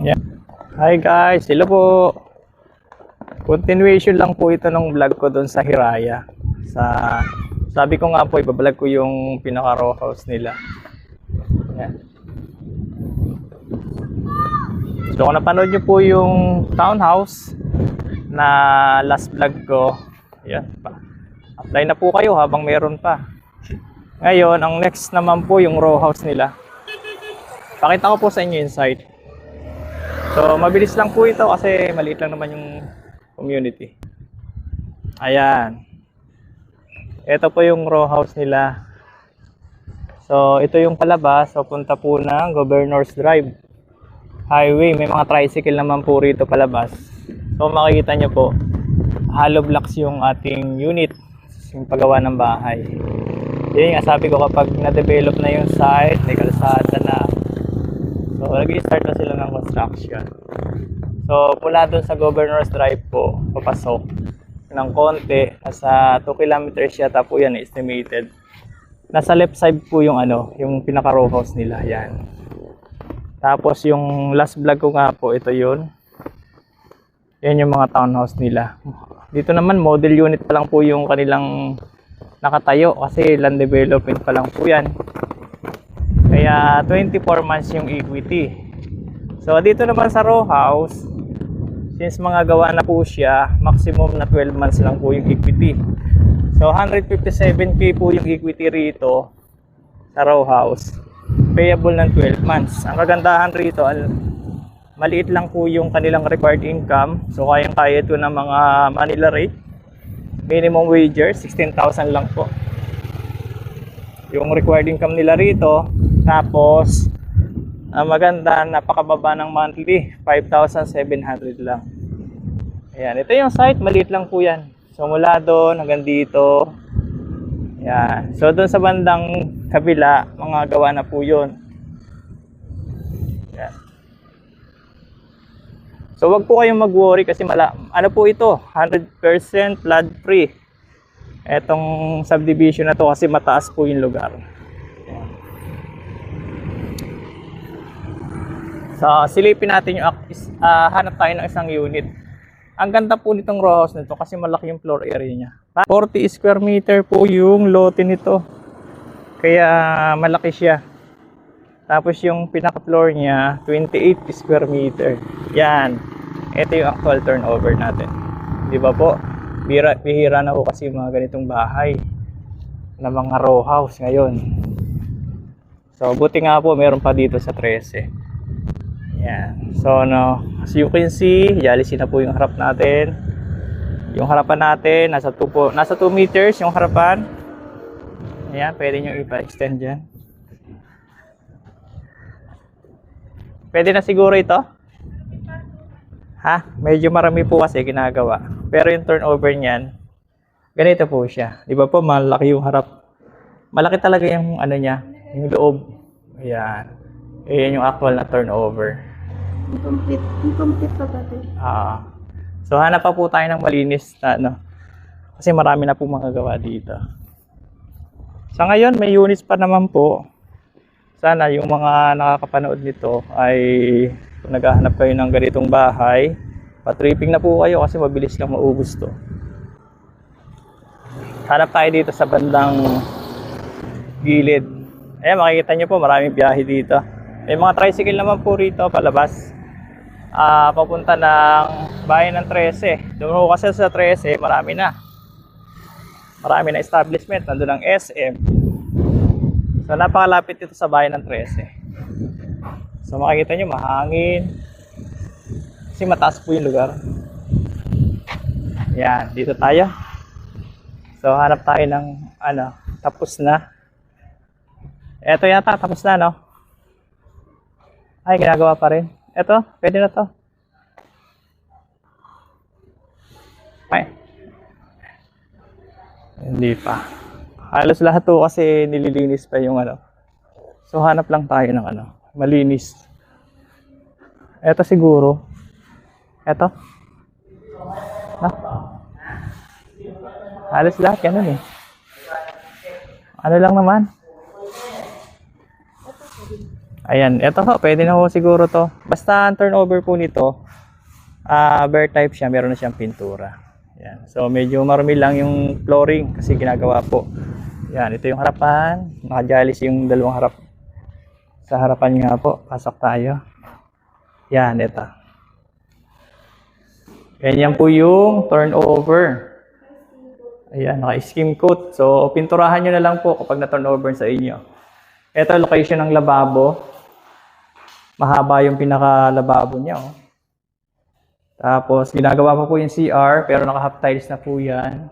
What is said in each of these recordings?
Yeah. Hi guys, hello po. Continuation lang po ito ng vlog ko doon sa Hiraya. Sabi ko nga po, ibablog ko yung pinaka row house nila. Yan. So kung napanood nyo po yung townhouse na last vlog ko, yan pa. Apply na po kayo habang meron pa. Ngayon, ang next naman po yung row house nila. Pakita ko po sa inyo inside. So mabilis lang po ito kasi maliit lang naman yung community. Ayan. Ito po yung row house nila. So ito yung palabas. So punta po ng Governor's Drive Highway. May mga tricycle naman po rito palabas. So makikita nyo po, hollow blocks yung ating unit, yung paggawa ng bahay. Yun nga sabi ko, kapag na-develop na yung site, may kalsada na, so nag-i-start na sila ng construction. So mula dun sa Governor's Drive po, papasok ng konti, nasa 2 kilometers yata po yan, estimated. Nasa left side po yung yung pinaka row house nila, yan. Tapos yung last vlog ko nga po, ito yun. Yan yung mga townhouse nila. Dito naman model unit pa lang po yung kanilang nakatayo kasi land development pa lang po yan. Kaya 24 months yung equity. So dito naman sa row house, since mga gawa na po siya, maximum na 12 months lang po yung equity. So 157k po yung equity rito sa row house. Payable ng 12 months. Ang kagandahan rito, maliit lang po yung kanilang required income. So kayang-kaya ito ng mga Manila rate. Minimum wager, 16,000 lang po yung required income nila rito. Tapos maganda, napakababa ng monthly, 5,700 lang. Ayan, ito yung site, maliit lang po yan. So mula doon hanggang dito. Ayan, so doon sa bandang kabila, mga gawa na po yun. Ayan. So wag po kayong mag-worry kasi ano po ito, 100% flood free. Etong subdivision na to kasi mataas po yung lugar. So silipin natin yung hanap tayo ng isang unit. Ang ganda po nitong row house nito kasi malaki yung floor area niya. 40 square meter po yung lote nito. Kaya malaki siya. Tapos yung pinaka floor niya 28 square meter. Yan. Ito yung actual turnover natin. Di ba po? Bihira na po kasi mga ganitong bahay na mga row house ngayon. So buti nga po meron pa dito sa 13. Yan. So as you can see, yalisin na po yung harap natin. Yung harapan natin nasa 2 meters yung harapan. Ayan, pwede nyo ipa-extend dyan. Pwede na siguro ito? Ha? Medyo marami po kasi ginagawa. Pero yung turnover niyan, ganito po siya. Di ba po, malaki yung harap. Malaki talaga yung niya, yung loob. Ayan. Ayan yung actual na turnover. Incomplete pa ba ito? So hanap pa po tayo ng malinis na kasi marami na po magagawa dito. Sa ngayon, may units pa naman po. Sana yung mga nakakapanood nito ay kung naghahanap kayo ng ganitong bahay, patripping na po kayo kasi mabilis lang maubos to. Hanap tayo dito sa bandang gilid. Ayan, makikita nyo po maraming biyahe dito. May mga tricycle naman po rito palabas. Papunta ng bayan ng 13. Doon kasi sa 13, marami na establishment. Nandun ang SM. So napakalapit dito sa bayan ng 13. So makikita nyo mahangin kasi mataas po yung lugar. Yan, dito tayo. So hanap tayo ng tapos na. Eto yata tapos na, no? Ay, ginagawa pa rin. Eto, pwede na to. Ay. Hindi pa. Halos lahat to kasi nililinis pa yung So hanap lang tayo ng malinis. Eto siguro. Eto. Halos lahat ganun eh. Ano lang naman. Ayan, eto ho, pwede na ho siguro to. Basta ang turnover po nito, bare type siya, meron na siyang pintura. Ayan. So medyo marumi lang yung flooring kasi ginagawa po. Ayan, ito yung harapan. Naka-jalis yung dalawang harap. Sa harapan nga po, pasok tayo. Ayan, ito. Ganyan po yung turnover. Ayan, naka-skim coat. So pinturahan nyo na lang po kapag na-turnover sa inyo. Ito, location ng lababo. Mahaba yung pinaka-lababo niya. Oh. Tapos, ginagawa pa po yung CR, pero naka-half tiles na po yan.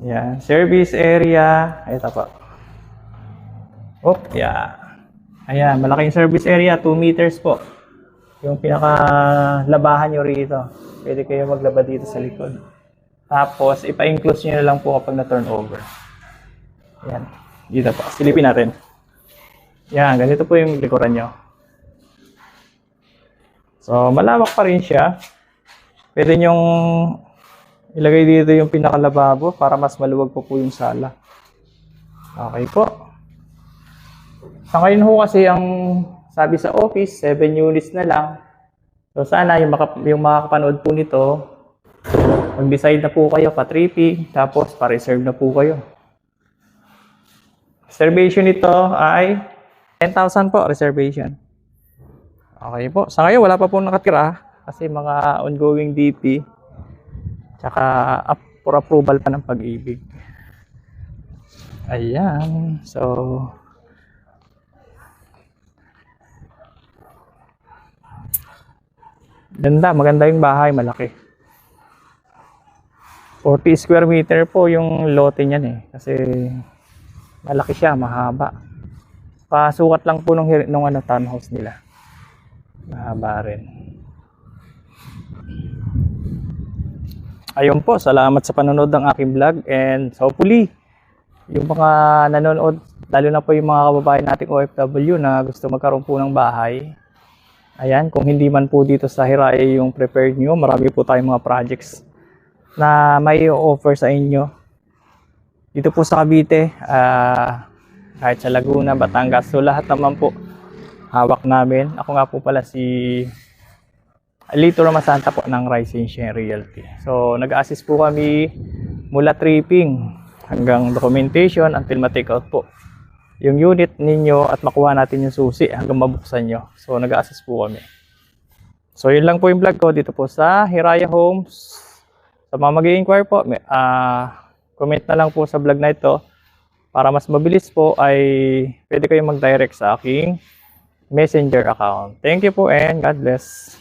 Yan. Service area. Ito po. Yeah. Ayan, malaking service area. 2 meters po. Yung pinaka-labahan nyo rito. Pwede kayo maglaba dito sa likod. Tapos, ipa-enclose nyo na lang po kapag na-turnover. Yan. Dito po. Silipin natin. Yan. Ganito po yung likuran nyo. So, malawak pa rin siya. Pwede nyong ilagay dito yung pinakalababo para mas maluwag po yung sala. Okay po. Sa ngayon ho kasi ang sabi sa office, 7 units na lang. So, sana yung makakapanood po nito, mag-decide na po kayo pa tripping, tapos pa-reserve na po kayo. Reservation nito ay 10,000 po, reservation. Okay po. Sa ngayon, wala pa pong nakatira kasi mga ongoing DP. Tsaka up for approval pa ng Pag-ibig. Ayan. So, ganda. Maganda yung bahay. Malaki. 40 square meter po yung lote niyan eh. Kasi malaki siya. Mahaba. Pasukat lang po nung townhouse nila. Mahaba rin. Ayun po, salamat sa panonood ng aking vlog and hopefully yung mga nanonood, lalo na po yung mga kababayan nating OFW na gusto magkaroon po ng bahay. Ayan, kung hindi man po dito sa Hiraya yung prepared nyo, marami po tayong mga projects na may offer sa inyo. Dito po sa Cavite, kahit sa Laguna, Batangas, so lahat naman po hawak namin. Ako nga po pala si Lito Ramasanta po ng Rising Share Realty. So, nag-assist po kami mula tripping hanggang documentation until ma-take out po yung unit ninyo at makuha natin yung susi hanggang mabuksan nyo. So, nag-assist po kami. So, yun lang po yung vlog ko dito po sa Hiraya Homes. Sa mga mag-i-inquire po, comment na lang po sa vlog na ito. Para mas mabilis po ay pwede kayong mag-direct sa aking Messenger account. Thank you po and God bless.